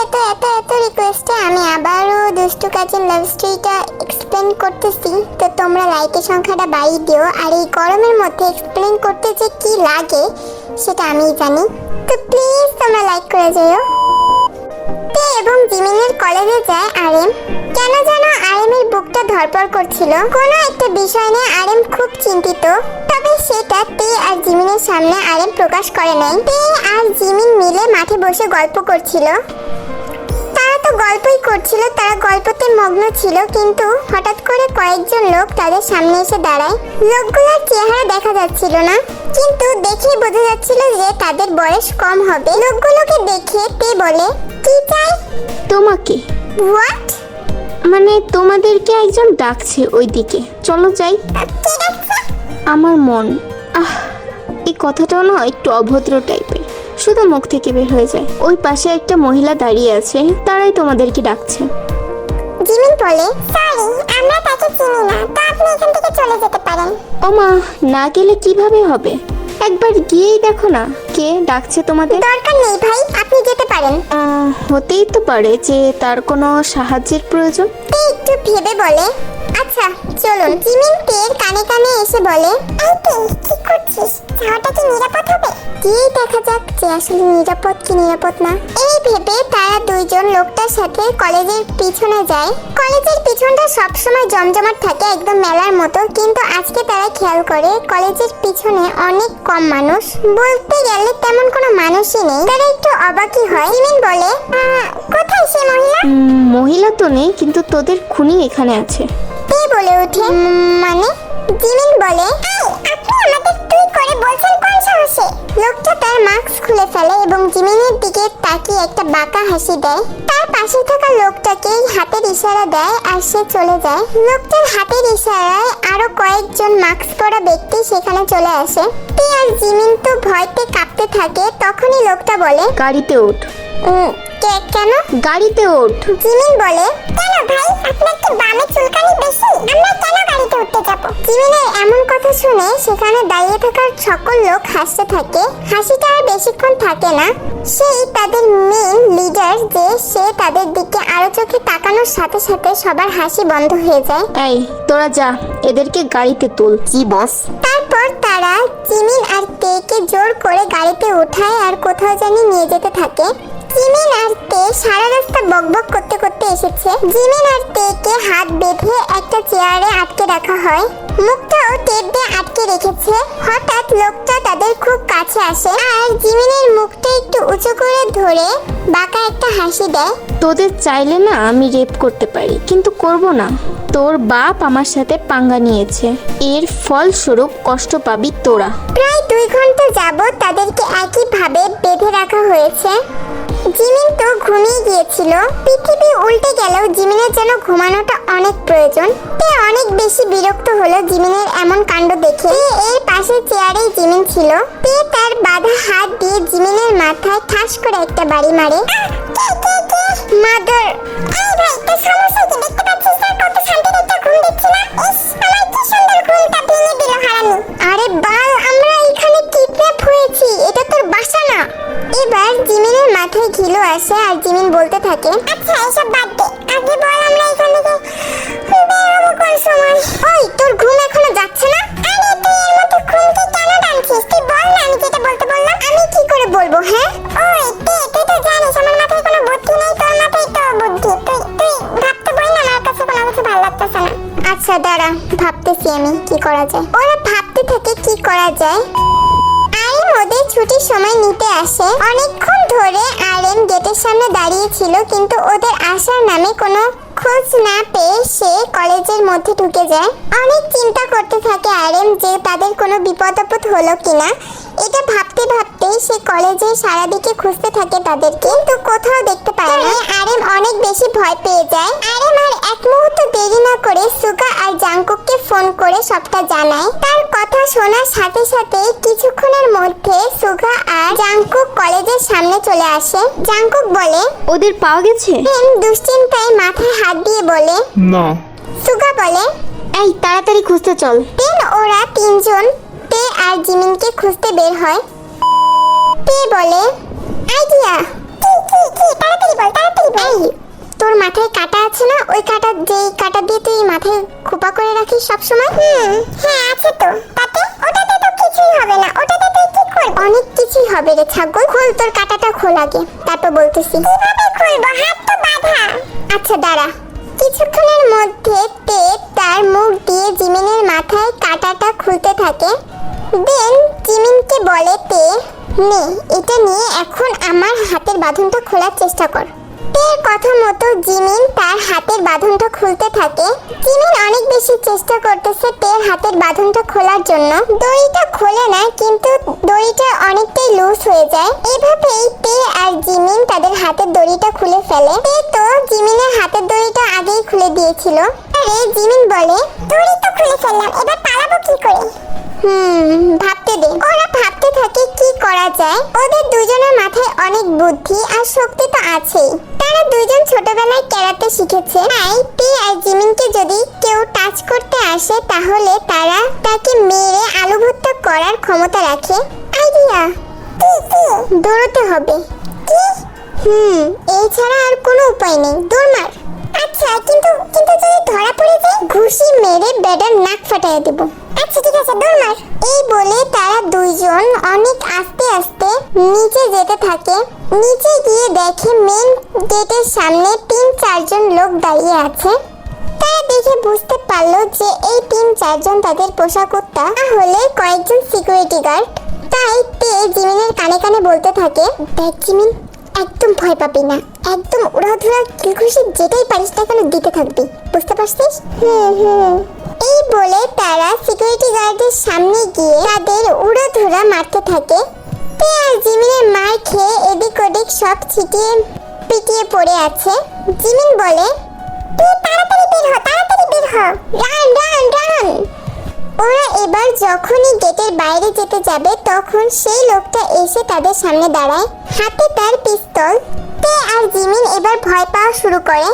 এত এত এত রিকোয়েস্টে আমি আবারও দুষ্টু কাজিন লাভ স্টোরিটা এক্সপ্লেন করতেছি, তো তোমরা লাইকের সংখ্যাটা বাড়িয়ে দিও। আর এই গরমের মধ্যে এক্সপ্লেন করতে যে কি লাগে সেটা আমিই জানি, তো প্লিজ তোমরা লাইক করে যেও। এবং জিমিনের কলেজে যায় আরএম। কেন যেন আরএমের বুকটা ধড়ফড় করছিল, কোনো একটা বিষয় নিয়ে আরএম খুব চিন্তিত। তবে সেটা তে আর জিমিনের সামনে আরএম প্রকাশ করে নাই। তে আর জিমিন মিলে মাঠে বসে গল্প করছিল। তারা তো গল্পই করছিল, তারা গল্পতে মগ্ন ছিল, কিন্তু হঠাৎ করে কয়েকজন লোক তাদের সামনে এসে দাঁড়ায়। লোকগুলোর চেহারা দেখা যাচ্ছিল না, কিন্তু দেখেই বোঝা যাচ্ছিল যে তাদের বয়স কম হবে। লোকগুলোকে দেখে তে বলে, কি চাই? তোমাকে। হোয়াট? মানে তোমাদেরকে একজন ডাকছে ওইদিকে, চলো যাই। কে ডাকছে? আমার মন। এই কথাটাও না একটু অভদ্র টাইপের, শুধু মুখ থেকে বের হয়ে যায়। ওই পাশে একটা মহিলা দাঁড়িয়ে আছে, তারাই তোমাদেরকে ডাকছে। জিমিন বলে, সরি আমরা তাকে চিনি না, তো আপনি এখান থেকে চলে যেতে পারেন। ওমা, না গেলে কিভাবে হবে? একবার গিয়েই দেখো না কে ডাকছে তোমাদের। দরকার নেই ভাই, আপনি যেতে পারেন। হতেই তো পারে যে তার কোনো সাহায্যের প্রয়োজন। তে একটু ভেবে বলে, আচ্ছা চলুন। জিমিন তের কানে কানে এসে বলে, এই তে কি করছিস? যাওয়াটা কি নিরাপদ হবে? গিয়েই দেখা যাক যে আসলে নিরাপদ কি নিরাপদ না। এই ভেবে তারা দুইজন লোকটার সাথে কলেজের পিছনে যায়। কলেজের পিছনটা সবসময় জমজমাট থাকে, একদম মেলার মতো, কিন্তু আজকে তারা খেয়াল করে কলেজের পিছনে অনেক কম মানুষ, বলতে গেলে তেমন কোনো মানুষই নেই। তারা একটু অবাকই হয়। জিমিন বলে, কোথায় সে মহিলা? মহিলা তো নেই, কিন্তু তোদের খুনি এখানে আছে। তে বলে ওঠে, মানে? জিমিন বলে, আপনি আমাদের তুই করে বলছেন কোন সাহসে? লোকটা তার মাস্ক খুলে ফেলে এবং জিমিনের দিকে তাকিয়ে একটা বাঁকা হাসি দেয়। তার পাশে থাকা লোকটাকে হাতের ইশারা দেয় আর সে চলে যায়। লোকটার হাতের ইশারায় আরো কয়েকজন মাস্ক পরা ব্যক্তি সেখানে চলে আসে। তে আর জিমিন তো ভয়তে কাঁপতে থাকে। তখনই লোকটা বলে, গাড়িতে ওঠ। কেন? গাড়িতে ওঠ। জিমিন বলে, কেন ভাই, আপনার কি বামে চুলকানি বেশি? আমরা কেন গাড়িতে উঠতে যাব? জিমিনের এমন কথা শুনে সেখানে দাঁড়িয়ে থাকার সকল লোক হাসতে থাকে। হাসিটা আর বেশিক্ষণ থাকে না। সেই তাদের মেইন লিডার যে, সে তাদের দিকে আরো চোখে তাকানোর সাথে সাথে সবার হাসি বন্ধ হয়ে যায়। এই তোরা যা, এদেরকে গাড়িতে তোল। কি বস? তারপর তারা জিমিন আর তেকে জোর করে গাড়িতে উঠায় আর কোথাও জানি নিয়ে যেতে থাকে। জিমিন আর তে সারা রাস্তা বকবক করতে করতে এসেছে। জিমিন আর তেকে হাত বেঁধে একটা চেয়ারে আটকে রাখা হয়, মুখটাও টেপ দিয়ে আটকে রেখেছে। হঠাৎ লোকটা তাদের খুব কাছে আসে আর জিমিনের মুখটা একটু উঁচু করে ধরে বাঁকা একটা হাসি দেয়। তোদের চাইলে না আমি রেপ করতে পারি, কিন্তু করব না। তোর বাপ আমার সাথে পাঙ্গা নিয়েছে, এর ফলস্বরূপ কষ্ট পাবি তোরা। প্রায় 2 ঘন্টা যাবত তাদেরকে একইভাবে বেঁধে রাখা হয়েছে। জিমিন তো ঘুমিয়ে গিয়েছিল। পৃথিবী উল্টে গেলেও জিমিনের যেন ঘুমানোটা অনেক প্রয়োজন। তে অনেক বেশি বিরক্ত হলো জিমিনের এমন কাণ্ড দেখে। এর পাশের চেয়ারেই জিমিন ছিল। তে তার বাঁধা হাত দিয়ে জিমিনের মাথায় ঠাস করে একটা বাড়ি মারে। মাদার! এই ভাই, তোর সমস্যা কি? দেখতে পাচ্ছিস না কত শান্তির একটা ঘুম দিচ্ছি না? ইস, আমার কি সুন্দর ঘুমটা ভেঙে দিল হারামি। আরে বাল, আমরা এখানে কিডন্যাপ হয়েছি, এটা তোর বাসা না। এবার জিমিনের মাথায় ঘিলু আসে আর জিমিন বলতে থাকে, আচ্ছা এসব বাদ দে, আগে বল আমরা এখান থেকে বের হবো কোন সময়? ওই, তোর ঘুম এখনো যাচ্ছে না? আরে তুই এর মধ্যে ঘুমকে কেন টানছিস? তুই বল না, আমি যেটা বলতে বললাম। আমি কি করে বলবো? হ্যাঁ, ওই তুই তো জানিস আমার মাথায় কোনো বুদ্ধি নেই, তোর মাথায় তো বুদ্ধি। তুই ভাবতে বল না, আমার কাছে কোনো কিছু ভালো লাগতেছে না। আচ্ছা দাঁড়া, ভাবতেছি আমি কি করা যায়। ওরা ভাবতে থাকে কি করা যায়। আরএম ওদের ছুটির সময় নিতে আসে। অনেকক্ষণ ধরে আরএম গেটের সামনে দাঁড়িয়ে ছিল, কিন্তু ওদের আসার নামে কোনো খোঁজ না পেয়ে সে কলেজের মধ্যে ঢুকে যায়। অনেক চিন্তা করতে থাকে আরএম যে তাদের কোনো বিপদ আপদ হলো কিনা। এটা ভাবতে ভাবতেই সে কলেজে সারাদিকে খুঁজতে থাকে তাদেরকে, কিন্তু কোথাও দেখতে পায় না। আরএম অনেক বেশি ভয় পেয়ে যায়। আরএম আর এক মুহূর্ত দেরি না করে সুগা আর জাংকুককে ফোন করে সবটা জানায়। তার কথা শোনার সাথে সাথে কিছুক্ষণের মধ্যে সুগা আর জাংকুক কলেজের সামনে চলে আসে। জাংকুক বলে, ওদের পাওয়া গেছে? দুশ্চিন্তায় মাথায় হাত দিয়ে বলে, না। সুগা বলে, এই তাড়াতাড়ি খুঁজতে চল। দেন ওরা 3 জন তে আর জিমিনকে খুঁজতে বের হয়। তে বলে, আইডিয়া। কি তাড়াতাড়ি বল, তাড়াতাড়ি। মাথায় কাটা আছে না, ওই কাটা, যেই কাটা দিয়ে তুই মাথায় খোপা করে রাখিস সব সময়? হ্যাঁ আছে তো, তাতে ওটাতে তো কিছুই হবে না, ওটাতে তুই কি করবি? অনেক কিছুই হবে রে ছাগল, খোল তোর কাটাটা খোল আগে, তারপর বলতেছি। কিভাবে খুলবো, হাত তো বাঁধা। আচ্ছা দাঁড়া। কিছুক্ষণের মধ্যে তে তার মুখ দিয়ে জিমিনের মাথায় কাটাটা খুলতে থাকে। দেন জিমিনকে বলে, তে নে এটা নিয়ে এখন আমার হাতের বাঁধনটা খোলার চেষ্টা কর। তের কথা মতো জিমিন তার হাতের বাঁধনটা খুলতে থাকে। জিমিন অনেক বেশি চেষ্টা করতেছে তের হাতের বাঁধনটা খোলার জন্য। দড়িটা খোলে না, কিন্তু দড়িটা অনেকটাই লুজ হয়ে যায়। এভাবেই তে আর জিমিন তাদের হাতের দড়িটা খুলে ফেলে। তে তো জিমিনের হাতের দড়িটা আগেই খুলে দিয়েছিল। আরে জিমিন বলে, দড়ি তো খুলে ফেললাম, এবার পালাবো কি করে? ভাবতে দে। ওরা ভাবতে থাকে কি করা যায়। ওদের দুজনের মাথায় অনেক বুদ্ধি আর শক্তি তো আছেই। তারা দুজন ছোটবেলায় ক্যারাতে শিখেছে। তাই তে আর জিমিনকে যদি কেউ টাচ করতে আসে তাহলে তারা তাকে মেরে আলু ভর্তা করার ক্ষমতা রাখে। আইডিয়া। দৌড়তে হবে। কি? এছাড়া আর কোনো উপায় নেই, দৌড় মার। আচ্ছা কিন্তু যদি ধরা পড়ে যায়, ঘুষি মেরে বেডার নাক ফাটাইয়া দেব। আচ্ছা ঠিক আছে, দৌড় মার। এই বলে তারা দুইজন অনেক আস্তে আস্তে নিচে যেতে থাকে। নিচে গিয়ে দেখে মেন গেটের সামনে ৩-৪ জন লোক দাঁড়িয়ে আছে। তারা দেখে বুঝতে পারলো যে এই ৩-৪ জন তাদের পোশাকটা হলে কয়েকজন সিকিউরিটি গার্ড। তাই তে জিমিনের কানে কানে বলতে থাকে, দেখ জিমিন, একদম ভয় পাবি না, একদম উড়াধুরা কিলঘুষি যেটাই পারিস না কেন দিতে থাকবি, বুঝতে পারছিস? এই বলে তারা সিকিউরিটি গার্ডের সামনে গিয়ে তাদের উড়াধুরা মারতে থাকে। তে আর জিমিনের মার খেয়ে এদিক ওদিক সব ছিটিয়ে পিটিয়ে পড়ে আছে। জিমিন বলে, তুই তাড়াতাড়ি বের হ, তাড়াতাড়ি বের হ, রান রান রান। ওরা এবার যখনই গেটের বাইরে যেতে যাবে তখন সেই লোকটা এসে তাদের সামনে দাঁড়ায়, হাতে তার পিস্তল। তে আর জিমিন এবার ভয় পাওয়া শুরু করে।